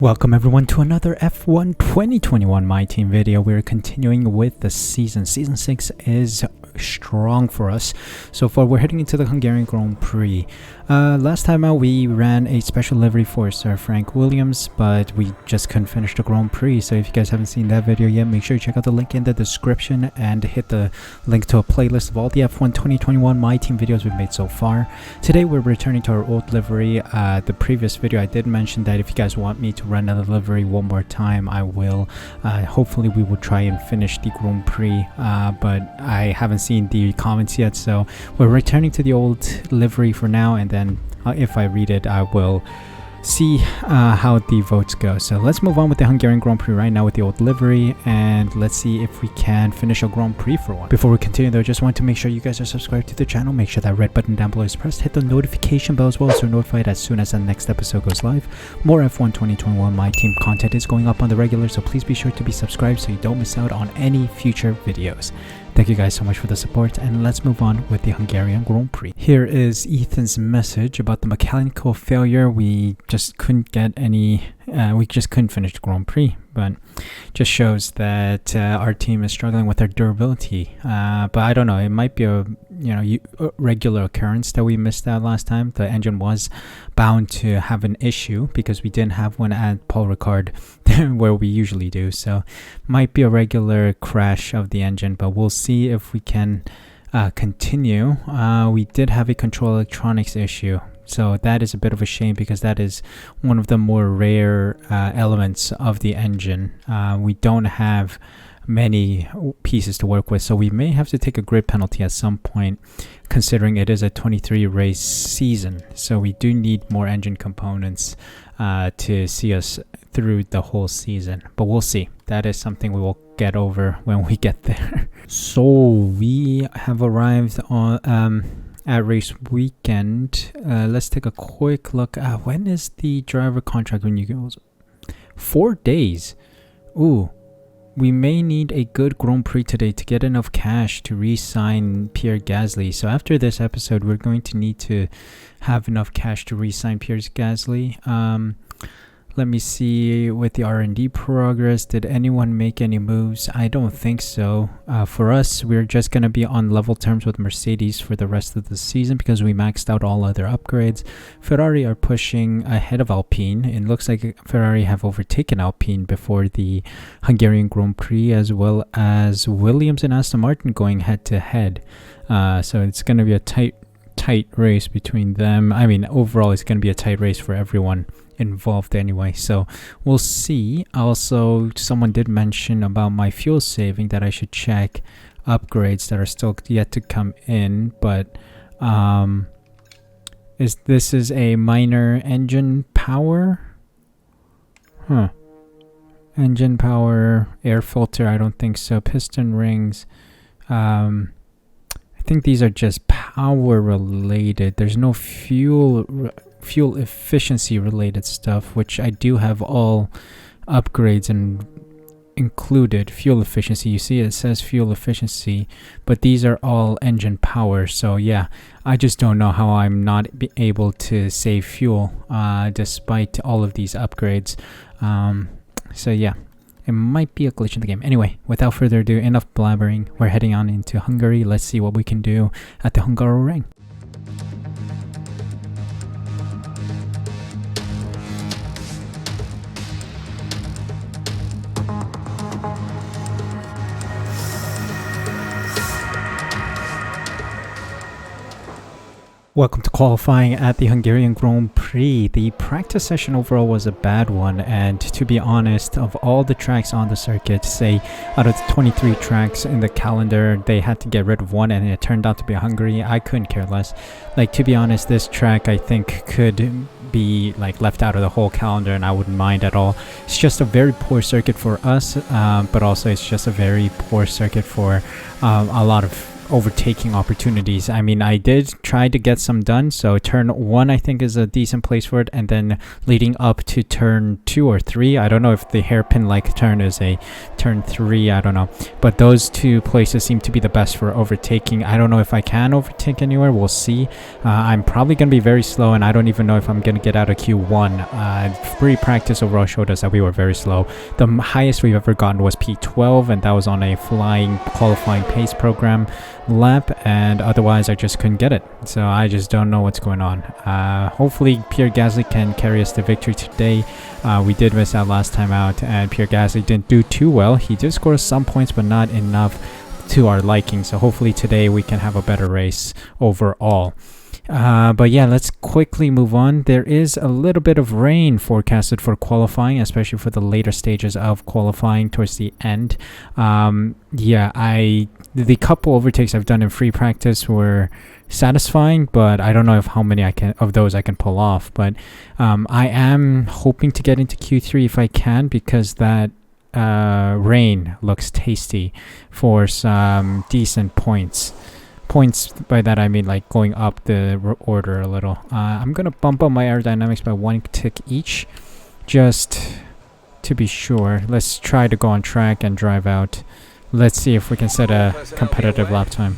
Welcome everyone to another F1 2021 My Team video. We're continuing with the season. Season 6 is strong for us. So far we're heading into the Hungarian Grand Prix. Last time out we ran a special livery for Sir Frank Williams, but we just couldn't finish the Grand Prix. So if you guys haven't seen that video yet, make sure you check out the link in the description and hit the link to a playlist of all the F1 2021 My Team videos we've made so far. Today we're returning to our old livery. The previous video I did mention that if you guys want me to run another livery one more time, I will. Hopefully we will try and finish the Grand Prix, but I haven't seen the comments yet, so we're returning to the old livery for now, and then if I read it I will see how the votes go. So let's move on with the Hungarian Grand Prix right now with the old livery, and let's see if we can finish a Grand Prix for one. Before we continue though, just want to make sure you guys are subscribed to the channel. Make sure that red button down below is pressed, hit the notification bell as well so you're notified as soon as the next episode goes live. More F1 2021 My Team content is going up on the regular, so please be sure to be subscribed so you don't miss out on any future videos. Thank you guys so much for the support, and let's move on with the Hungarian Grand Prix. Here is Ethan's message about the mechanical failure. We just couldn't get any, we just couldn't finish the Grand Prix, but just shows that our team is struggling with our durability. But I don't know, it might be a regular occurrence that we missed out last time. The engine was bound to have an issue because we didn't have one at Paul Ricard where we usually do, so might be a regular crash of the engine, but we'll see if we can continue. We did have a control electronics issue, so that is a bit of a shame because that is one of the more rare elements of the engine. We don't have many pieces to work with, so we may have to take a grid penalty at some point, considering it is a 23 race season. So we do need more engine components to see us through the whole season, but we'll see. That is something we will get over when we get there. So we have arrived on at race weekend. Let's take a quick look. When is the driver contract when you go? 4 days. Ooh, we may need a good Grand Prix today to get enough cash to re-sign Pierre Gasly. So after this episode, we're going to need to have enough cash to re-sign Pierre Gasly. Let me see with the R&D progress. Did anyone make any moves? I don't think so. For us, we're just going to be on level terms with Mercedes for the rest of the season because we maxed out all other upgrades. Ferrari are pushing ahead of Alpine. It looks like Ferrari have overtaken Alpine before the Hungarian Grand Prix, as well as Williams and Aston Martin going head to head. So it's going to be a tight race between them. I mean, overall it's going to be a tight race for everyone involved anyway, so we'll see. Also, someone did mention about my fuel saving, that I should check upgrades that are still yet to come in, but this is a minor engine power, engine power, air filter, I don't think so. Piston rings, I think these are just power related. There's no fuel efficiency related stuff, which I do have all upgrades and included. Fuel efficiency, you see it says fuel efficiency, but these are all engine power. So yeah, I just don't know how I'm not able to save fuel despite all of these upgrades. So yeah, it might be a glitch in the game. Anyway, without further ado, enough blabbering. We're heading on into Hungary. Let's see what we can do at the Hungaroring. Welcome to qualifying at the Hungarian Grand Prix. The practice session overall was a bad one, and to be honest, of all the tracks on the circuit, say out of the 23 tracks in the calendar, they had to get rid of one and it turned out to be Hungary. I couldn't care less. Like, to be honest, this track I think could be like left out of the whole calendar and I wouldn't mind at all. It's just a very poor circuit for us, but also it's just a very poor circuit for a lot of overtaking opportunities. I mean, I did try to get some done, so turn 1 I think is a decent place for it, and then leading up to turn 2 or 3, I don't know if the hairpin like turn is a turn 3, I don't know, but those 2 places seem to be the best for overtaking. I don't know if I can overtake anywhere, we'll see. I'm probably going to be very slow, and I don't even know if I'm going to get out of Q1. Free practice overall showed us that we were very slow. The highest we've ever gotten was P12, and that was on a flying qualifying pace program lap, and otherwise I just couldn't get it. So I just don't know what's going on. Hopefully Pierre Gasly can carry us to victory today. We did miss out last time out, and Pierre Gasly didn't do too well. He did score some points, but not enough to our liking. So hopefully today we can have a better race overall. But yeah, let's quickly move on. There is a little bit of rain forecasted for qualifying, especially for the later stages of qualifying towards the end. Yeah, the couple overtakes I've done in free practice were satisfying, but I don't know if how many of those I can pull off. But I am hoping to get into Q3 if I can, because that rain looks tasty for some decent points. Points by that I mean like going up the order a little. I'm gonna bump up my aerodynamics by 1 tick each, just to be sure. Let's try to go on track and drive out. Let's see if we can set a competitive lap time.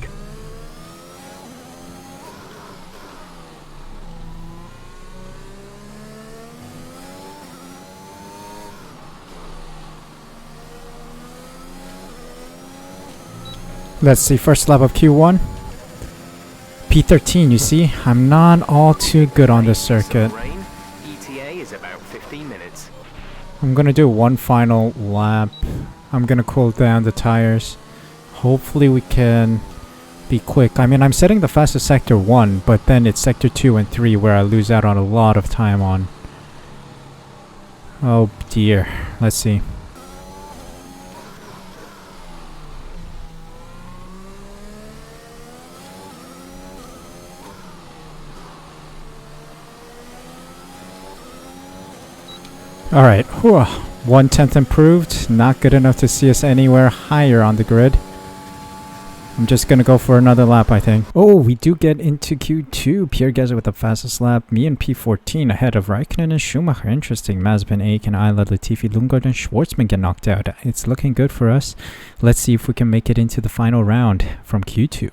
Let's see, first lap of Q1. P13, you see, I'm not all too good on this circuit. I'm gonna do one final lap. I'm gonna cool down the tires. Hopefully we can be quick. I mean, I'm setting the fastest sector 1, but then it's sector 2 and 3 where I lose out on a lot of time on. Oh dear, let's see. Alright, 1/10 improved, not good enough to see us anywhere higher on the grid. I'm just gonna go for another lap, I think. Oh, we do get into Q2. Pierre Gasly with the fastest lap. Me and P14 ahead of Raikkonen and Schumacher. Interesting. Mazepin, Akin, Isla, Latifi, Lundgaard, and Schwartzman get knocked out. It's looking good for us. Let's see if we can make it into the final round from Q2.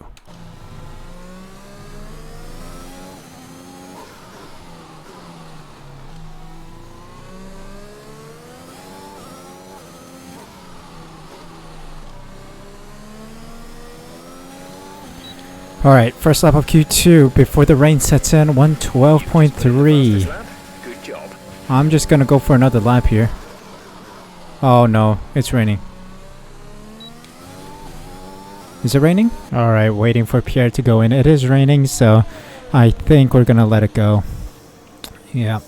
Alright, first lap of Q2 before the rain sets in, 112.3. Good job. I'm just gonna go for another lap here. Oh no, it's raining. Is it raining? Alright, waiting for Pierre to go in. It is raining, so I think we're gonna let it go. Yeah,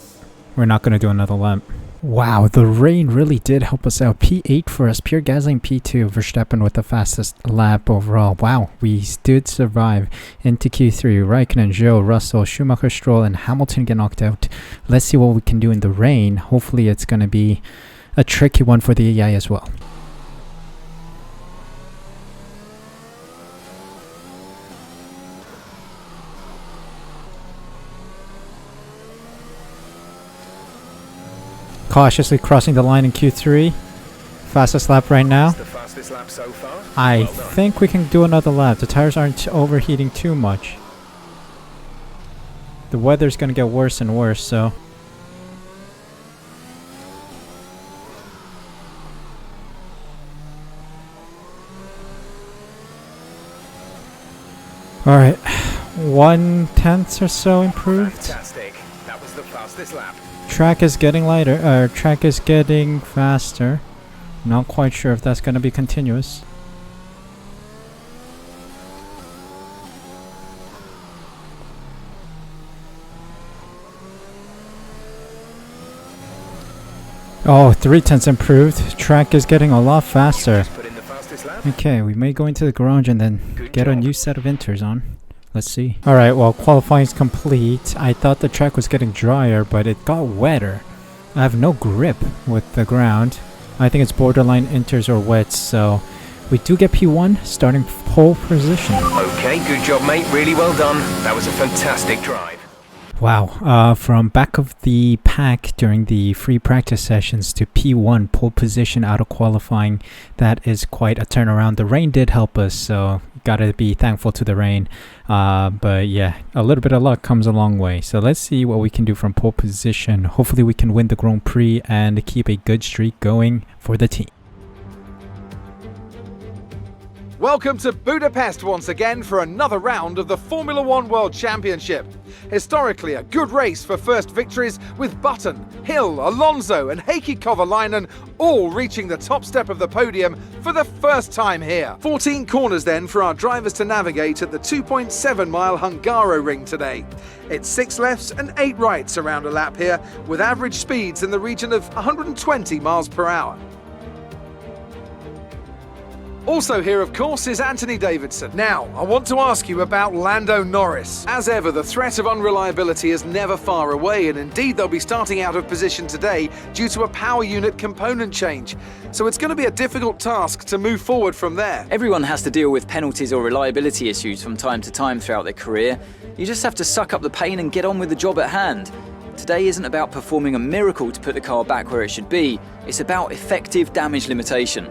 we're not gonna do another lap. Wow, the rain really did help us out. P8 for us, Pierre Gasly in P2, Verstappen with the fastest lap overall. Wow, we did survive into Q3. Raikkonen, Zhou, Russell, Schumacher, Stroll, and Hamilton get knocked out. Let's see what we can do in the rain. Hopefully it's going to be a tricky one for the AI as well. Cautiously crossing the line in Q3. Fastest lap right now. The fastest lap so far. I think we can do another lap. The tires aren't overheating too much. The weather's gonna get worse and worse, so. Alright, 1/10 or so improved. Fantastic. That was the fastest lap. Track is getting lighter, track is getting faster. Not quite sure if that's gonna be continuous. Oh, 3/10 improved. Track is getting a lot faster. Put in the fastest lap. Okay, we may go into the garage and then get a new set of inters on. Let's see. Alright, well, qualifying is complete. I thought the track was getting drier, but it got wetter. I have no grip with the ground. I think it's borderline inters or wets, so We do get P1, starting pole position. Okay, good job, mate. Really well done. That was a fantastic drive. Wow, from back of the pack during the free practice sessions to P1, pole position out of qualifying. That is quite a turnaround. The rain did help us, so gotta be thankful to the rain. But yeah, a little bit of luck comes a long way. So let's see what we can do from pole position. Hopefully we can win the Grand Prix and keep a good streak going for the team. Welcome to Budapest once again for another round of the Formula One World Championship. Historically a good race for first victories, with Button, Hill, Alonso and Heikki Kovalainen all reaching the top step of the podium for the first time here. 14 corners then for our drivers to navigate at the 2.7 mile Hungaroring today. It's 6 lefts and 8 rights around a lap here, with average speeds in the region of 120 miles per hour. Also here, of course, is Anthony Davidson. Now, I want to ask you about Lando Norris. As ever, the threat of unreliability is never far away, and indeed they'll be starting out of position today due to a power unit component change. So it's going to be a difficult task to move forward from there. Everyone has to deal with penalties or reliability issues from time to time throughout their career. You just have to suck up the pain and get on with the job at hand. Today isn't about performing a miracle to put the car back where it should be. It's about effective damage limitation.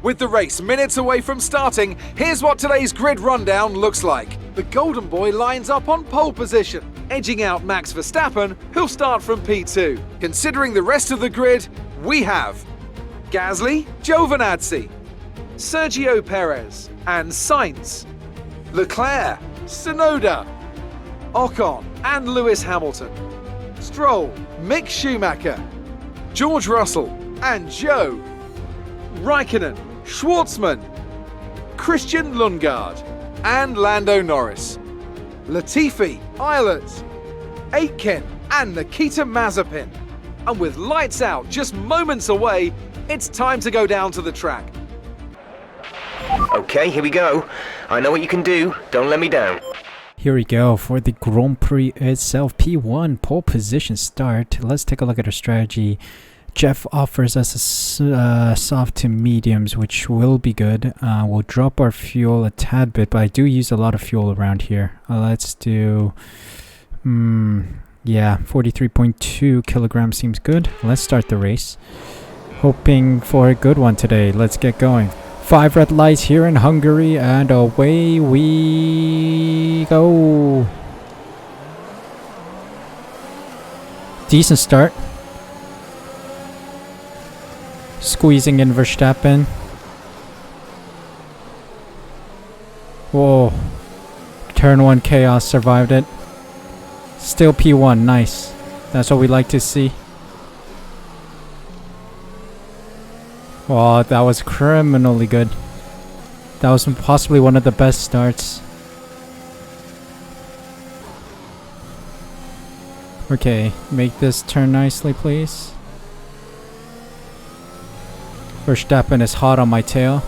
With the race minutes away from starting, here's what today's grid rundown looks like. The Golden Boy lines up on pole position, edging out Max Verstappen, who'll start from P2. Considering the rest of the grid, we have Gasly, Giovinazzi, Sergio Perez and Sainz, Leclerc, Tsunoda, Ocon and Lewis Hamilton, Stroll, Mick Schumacher, George Russell and Joe, Raikkonen, Schwartzman, Christian Lundgaard and Lando Norris, Latifi, Eilert, Aitken and Nikita Mazepin. And with lights out just moments away, it's time to go down to the track. Okay, here we go. I know what you can do. Don't let me down. Here we go for the Grand Prix itself. P1, pole position start. Let's take a look at our strategy. Jeff offers us a soft to mediums, which will be good. We'll drop our fuel a tad bit, but I do use a lot of fuel around here. Let's do, yeah, 43.2 kilograms seems good. Let's start the race. Hoping for a good one today. Let's get going. 5 red lights here in Hungary, and away we go. Decent start. Squeezing in Verstappen. Whoa. Turn 1 chaos, survived it. Still P1, nice. That's what we like to see. Oh, that was criminally good. That was possibly one of the best starts. Okay, make this turn nicely, please. Verstappen is hot on my tail.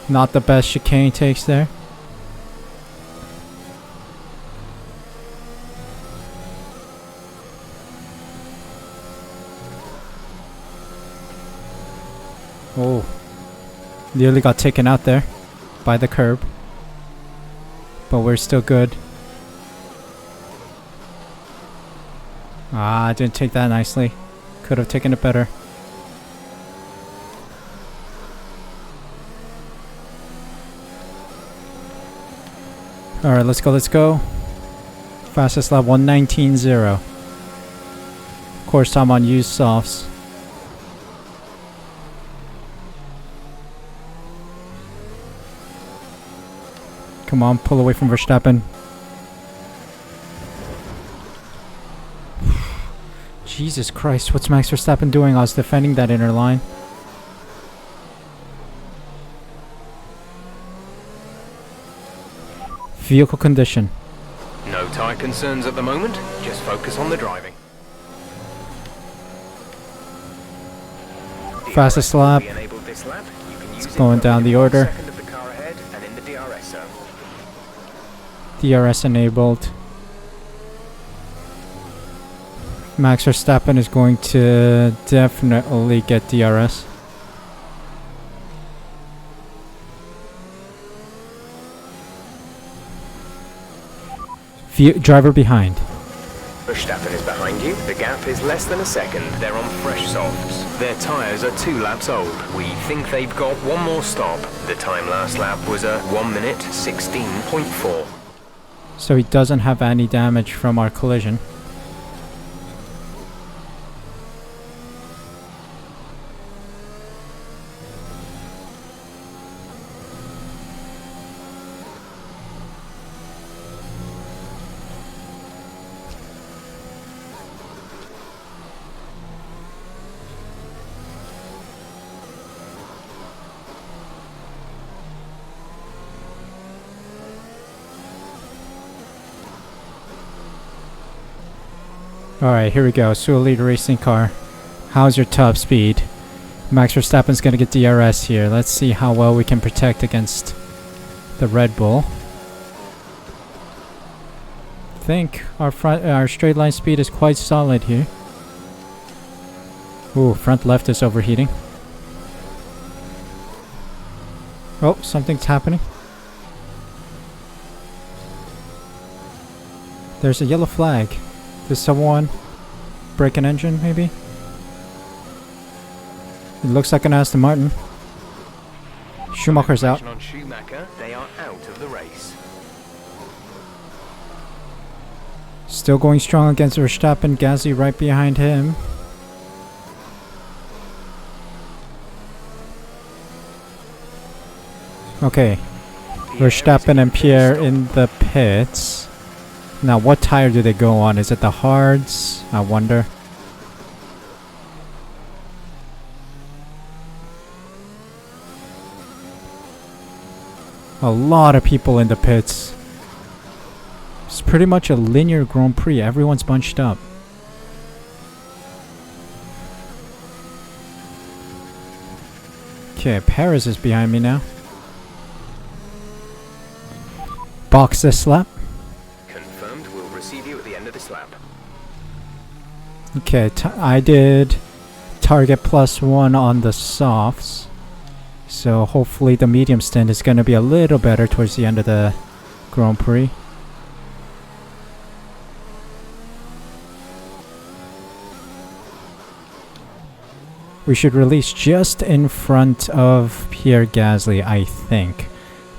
Not the best chicane takes there. Oh, nearly got taken out there by the curb, but we're still good. Ah, I didn't take that nicely. Could have taken it better. Alright, let's go, let's go. Fastest lap 1:19.0. Of course, I'm on used softs. Come on, pull away from Verstappen. Jesus Christ, what's Max Verstappen doing? I was defending that inner line. Vehicle condition. No tyre concerns at the moment. Just focus on the driving. Fastest lap. It's going down the order. DRS enabled. Max Verstappen is going to definitely get DRS. Driver behind. Verstappen is behind you. The gap is less than a second. They're on fresh softs. Their tyres are 2 laps old. We think they've got one more stop. The time last lap was a 1 minute 16.4. So he doesn't have any damage from our collision. Alright, here we go. Lead racing car. How's your top speed? Max Verstappen's gonna get DRS here. Let's see how well we can protect against the Red Bull. I think our straight line speed is quite solid here. Ooh, front left is overheating. Oh, something's happening. There's a yellow flag. Does someone break an engine, maybe? It looks like an Aston Martin. Schumacher's out. On Schumacher, they are out of the race. Still going strong against Verstappen. Gasly right behind him. Okay. Verstappen and Pierre in the pits. Now, what tire do they go on? Is it the hards? I wonder. A lot of people in the pits. It's pretty much a linear Grand Prix. Everyone's bunched up. Okay, Perez is behind me now. Box this lap. Confirmed, we'll receive you at the end of this lap. Okay, I did target +1 on the softs. So hopefully the medium stint is going to be a little better towards the end of the Grand Prix. We should release just in front of Pierre Gasly, I think.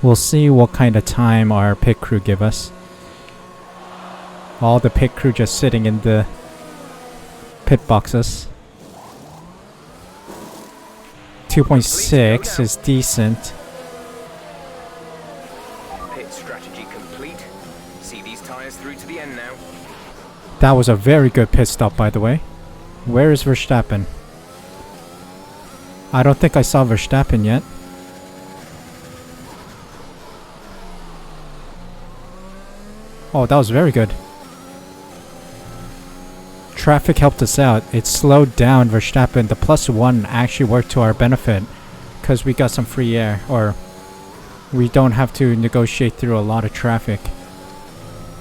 We'll see what kind of time our pit crew give us. All the pit crew just sitting in the pit boxes. 2.6 is decent. Pit strategy complete. See these tires through to the end now. That was a very good pit stop, by the way. Where is Verstappen? I don't think I saw Verstappen yet. Oh, that was very good. Traffic helped us out. It slowed down Verstappen. The +1 actually worked to our benefit because we got some free air, or we don't have to negotiate through a lot of traffic.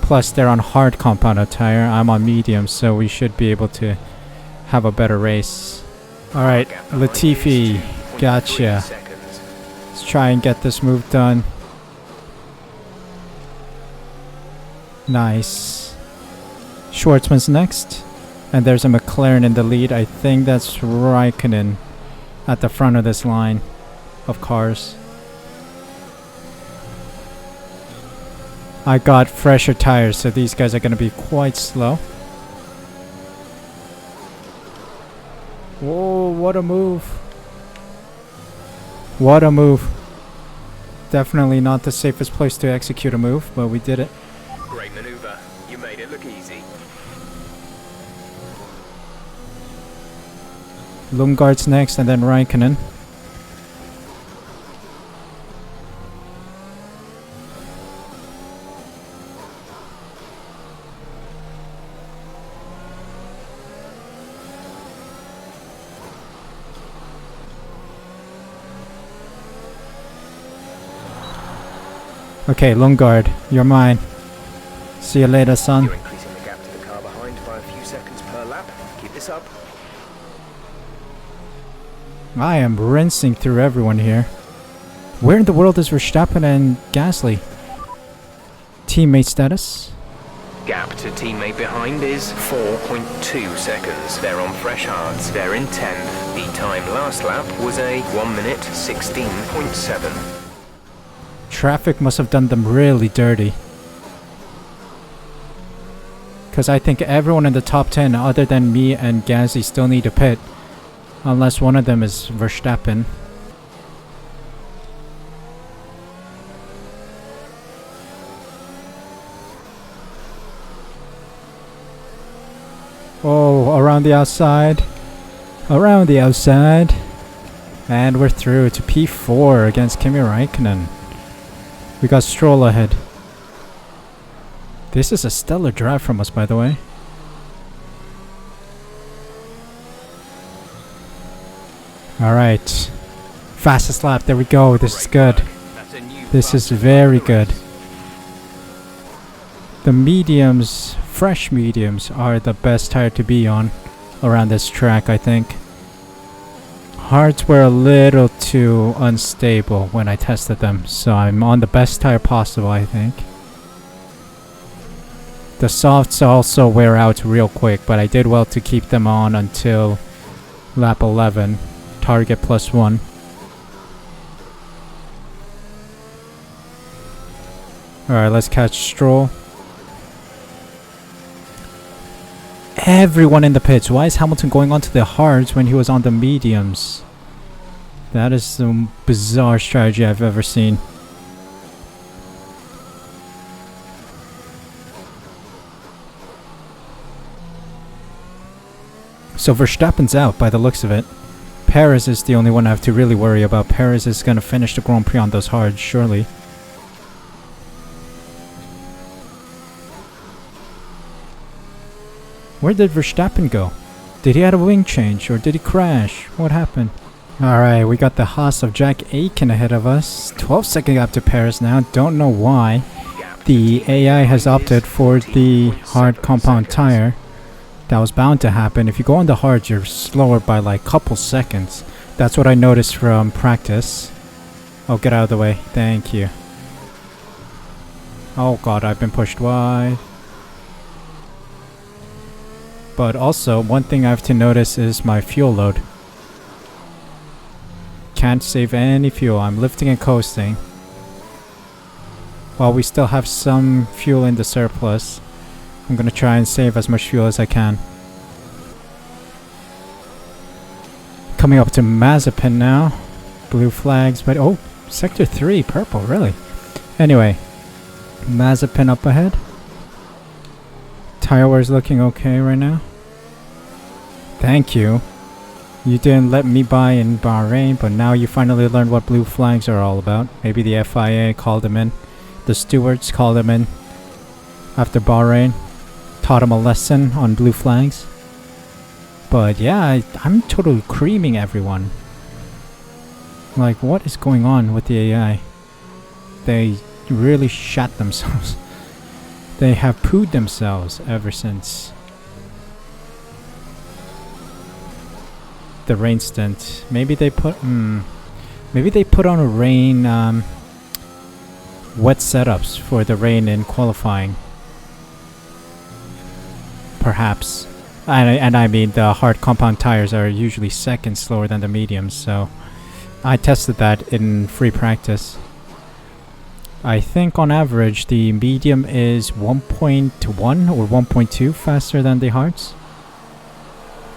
Plus, they're on hard compounded tire. I'm on medium, so we should be able to have a better race. Alright, Latifi, gotcha. Let's try and get this move done. Nice. Schwartzman's next. And there's a McLaren in the lead. I think that's Raikkonen at the front of this line of cars. I got fresher tires, so these guys are going to be quite slow. Whoa, what a move. What a move. Definitely not the safest place to execute a move, but we did it. Great maneuver. You made it look easy. Lundgaard's next, and then Raikkonen. Okay, Lundgaard, you're mine. See you later, son. You're increasing the gap to the car behind by a few seconds per lap. up. I am rinsing through everyone here. Where in the world is Verstappen and Gasly? Teammate status? Gap to teammate behind is 4.2 seconds. They're on fresh hards. They're in 10th. The time last lap was a 1 minute 16.7. Traffic must have done them really dirty. Because I think everyone in the top 10 other than me and Gasly still need to pit. Unless one of them is Verstappen. Oh, around the outside. Around the outside. And we're through to P4 against Kimi Räikkönen. We got Stroll ahead. This is a stellar drive from us, by the way. Alright. Fastest lap. There we go. This is good. This is very good. The mediums, fresh mediums, are the best tire to be on around this track, I think. Hards were a little too unstable when I tested them, so I'm on the best tire possible, I think. The softs also wear out real quick, but I did well to keep them on until lap 11. Target +1. Alright, let's catch Stroll. Everyone in the pits. Why is Hamilton going onto the hards when he was on the mediums? That is some bizarre strategy I've ever seen. So Verstappen's out by the looks of it. Perez is the only one I have to really worry about. Perez is going to finish the Grand Prix on those hards, surely. Where did Verstappen go? Did he have a wing change or did he crash? What happened? Alright, we got the Haas of Jack Aiken ahead of us. 12-second gap to Perez now. Don't know why. The AI has opted for the hard compound tire. That was bound to happen. If you go on the hards, you're slower by like a couple seconds. That's what I noticed from practice. Oh, get out of the way. Thank you. Oh god, I've been pushed wide. But also, one thing I have to notice is my fuel load. Can't save any fuel. I'm lifting and coasting. While we still have some fuel in the surplus, I'm gonna try and save as much fuel as I can. Coming up to Mazepin now. Blue flags, but oh, sector 3, purple, really? Anyway, Mazepin up ahead. Tire wear is looking okay right now. Thank you. You didn't let me buy in Bahrain, but now you finally learned what blue flags are all about. Maybe the FIA called them in. The stewards called them in after Bahrain. Taught him a lesson on blue flags. But yeah, I'm totally creaming everyone. Like, what is going on with the AI? They really shat themselves. They have pooed themselves ever since the rain stint. Maybe they put maybe they put on a rain wet setups for the rain in qualifying. Perhaps. And I mean, the hard compound tires are usually seconds slower than the mediums, so I tested that in free practice. I think on average the medium is 1.1 or 1.2 faster than the hards.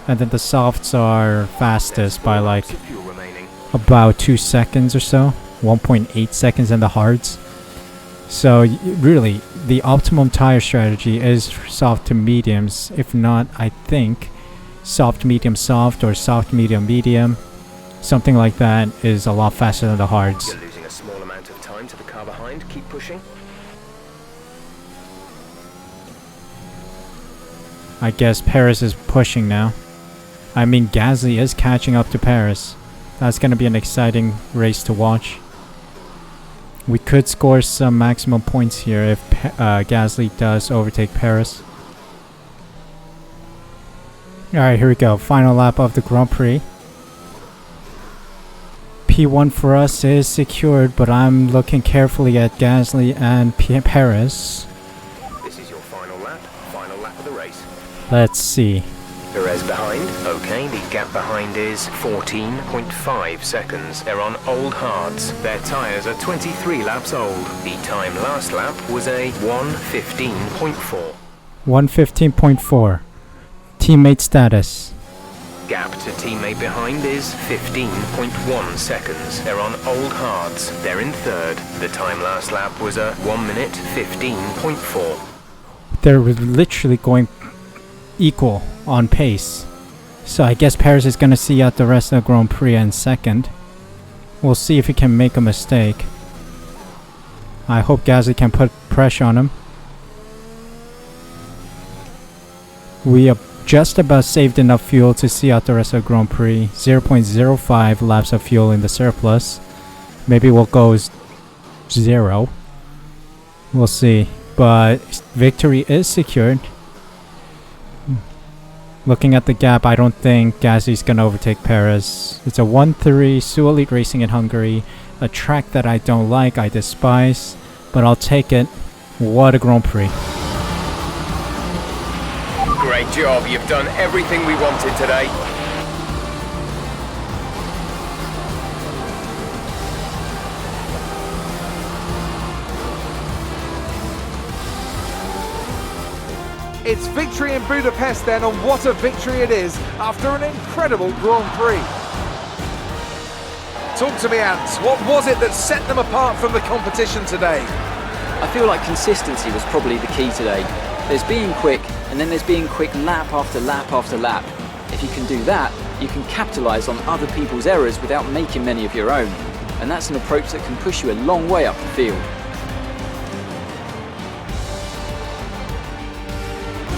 And then the softs are fastest by like about 2 seconds or so. 1.8 seconds in the hards. So really, the optimum tire strategy is soft to mediums. If not, I think soft medium soft or soft medium medium, something like that, is a lot faster than the hards. You're losing a small amount of time to the car behind. Keep pushing. I guess Perez is pushing now. I mean, Gasly is catching up to Perez. That's going to be an exciting race to watch. We could score some maximum points here if Gasly does overtake Perez. Alright, here we go. Final lap of the Grand Prix. P1 for us is secured, but I'm looking carefully at Gasly and Perez. This is your final lap of the race. Let's see. Perez behind. Okay, the gap behind is 14.5 seconds. They're on old hards. Their tyres are 23 laps old. The time last lap was a 1:15.4. 1:15.4. Teammate status. Gap to teammate behind is 15.1 seconds. They're on old hards. They're in third. The time last lap was a 1:15.4. They're literally going equal on pace. So I guess Perez is going to see out the rest of the Grand Prix in second. We'll see if he can make a mistake. I hope Gasly can put pressure on him. We have just about saved enough fuel to see out the rest of the Grand Prix. 0.05 laps of fuel in the surplus. Maybe we'll go 0. We'll see. But victory is secured. Looking at the gap, I don't think Gasly's going to overtake Perez. It's a 1-3, Su Elite Racing in Hungary. A track that I don't like, I despise. But I'll take it. What a Grand Prix. Great job. You've done everything we wanted today. It's victory in Budapest then, and what a victory it is after an incredible Grand Prix. Talk to me, Ants. What was it that set them apart from the competition today? I feel like consistency was probably the key today. There's being quick, and then there's being quick lap after lap after lap. If you can do that, you can capitalise on other people's errors without making many of your own. And that's an approach that can push you a long way up the field.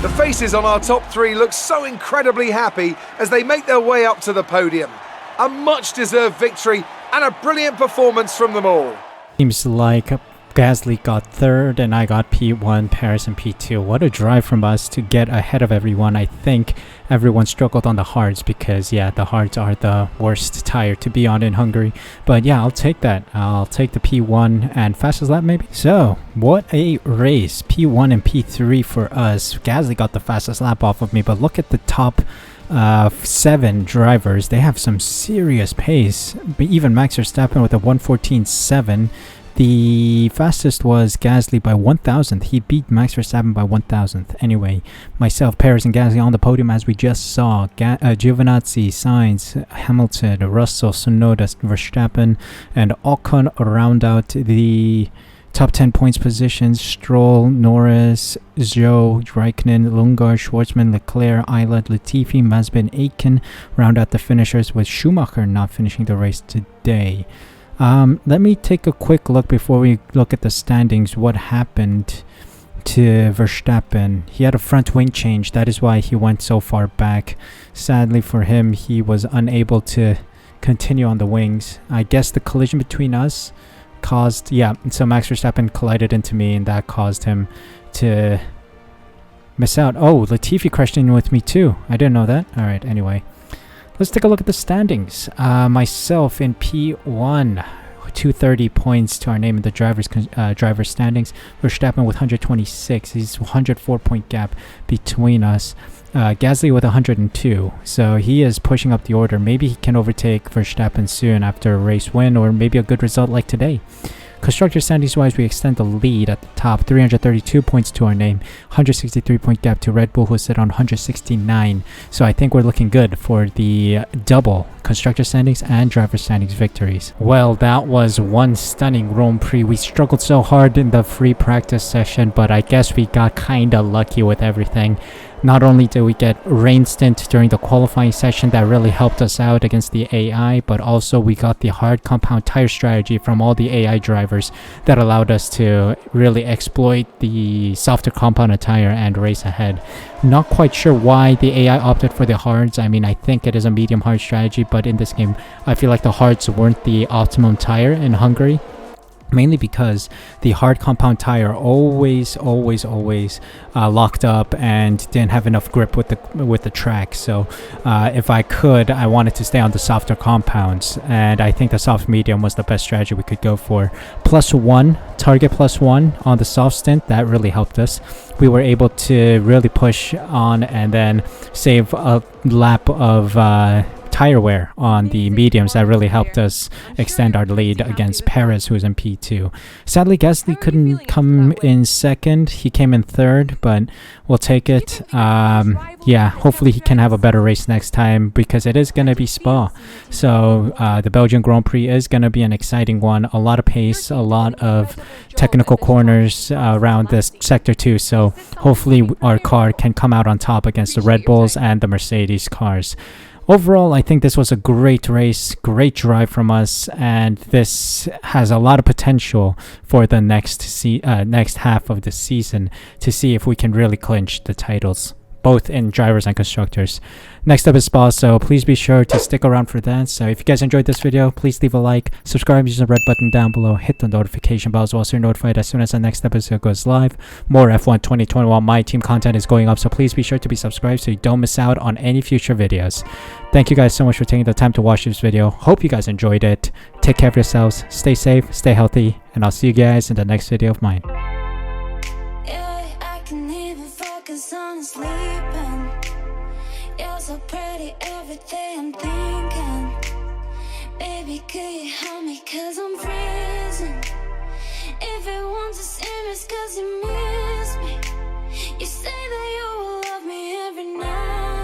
The faces on our top three look so incredibly happy as they make their way up to the podium. A much-deserved victory and a brilliant performance from them all. Seems like Gasly got third and I got P1, Perez and P2. What a drive from us to get ahead of everyone. I think everyone struggled on the hards because, yeah, the hards are the worst tire to be on in Hungary. But yeah, I'll take that. I'll take the P1 and fastest lap maybe. So, what a race. P1 and P3 for us. Gasly got the fastest lap off of me, but look at the top 7 drivers. They have some serious pace. But even Max Verstappen with a 1:14.7. The fastest was Gasly by 1,000th. He beat Max Verstappen by 1,000th. Anyway, myself, Perez, and Gasly on the podium as we just saw. Giovinazzi, Sainz, Hamilton, Russell, Tsunoda, Verstappen, and Ocon round out the top 10 points positions. Stroll, Norris, Zhou, Raikkonen, Lundgaard, Schwartzman, Leclerc, Eilert, Latifi, Mazepin, Aitken round out the finishers, with Schumacher not finishing the race today. Let me take a quick look before we look at the standings. What happened to Verstappen? He had a front wing change. That is why he went so far back. Sadly for him, he was unable to continue on the wings. I guess the collision between us caused... Yeah, so Max Verstappen collided into me and that caused him to miss out. Oh, Latifi crashed in with me too. I didn't know that. Alright, anyway. Let's take a look at the standings. Myself in P1, 230 points to our name in the driver's standings. Verstappen with 126. He's 104 point gap between us. Gasly with 102. So he is pushing up the order. Maybe he can overtake Verstappen soon after a race win, or maybe a good result like today. Constructor standings wise, we extend the lead at the top, 332 points to our name, 163 point gap to Red Bull, who sit on 169. So I think we're looking good for the double constructor standings and driver standings victories. Well, that was one stunning Grand Prix. We struggled so hard in the free practice session, but I guess we got kinda lucky with everything. Not only did we get rain stint during the qualifying session that really helped us out against the AI, but also we got the hard compound tire strategy from all the AI drivers that allowed us to really exploit the softer compound tire and race ahead. Not quite sure why the AI opted for the hards. I mean, I think it is a medium hard strategy, but in this game, I feel like the hards weren't the optimum tire in Hungary. mainly because the hard compound tire always locked up and didn't have enough grip with the track. So if I could, I wanted to stay on the softer compounds, and I think the soft medium was the best strategy we could go for. +1 target, +1 on the soft stint, that really helped us. We were able to really push on and then save a lap of tire wear on the mediums. That really helped us extend our lead against Perez, who's in P2. Sadly, Gasly couldn't come in second. He came in third, but we'll take it. Yeah, hopefully he can have a better race next time, because it is going to be Spa. So the Belgian Grand Prix is going to be an exciting one. A lot of pace, a lot of technical corners around this sector 2. So hopefully our car can come out on top against the Red Bulls and the Mercedes cars. Overall, I think this was a great race, great drive from us, and this has a lot of potential for the next half of the season to see if we can really clinch the titles, both in drivers and constructors. Next up is Spa, so please be sure to stick around for that. So if you guys enjoyed this video, please leave a like, subscribe using the red button down below, hit the notification bell as well so you're notified as soon as the next episode goes live. More F1 2021 My Team content is going up, so please be sure to be subscribed so you don't miss out on any future videos. Thank you guys so much for taking the time to watch this video. Hope you guys enjoyed it. Take care of yourselves, stay safe, stay healthy, and I'll see you guys in the next video of mine. On sleeping, you're so pretty, everything I'm thinking. Baby, could you help me?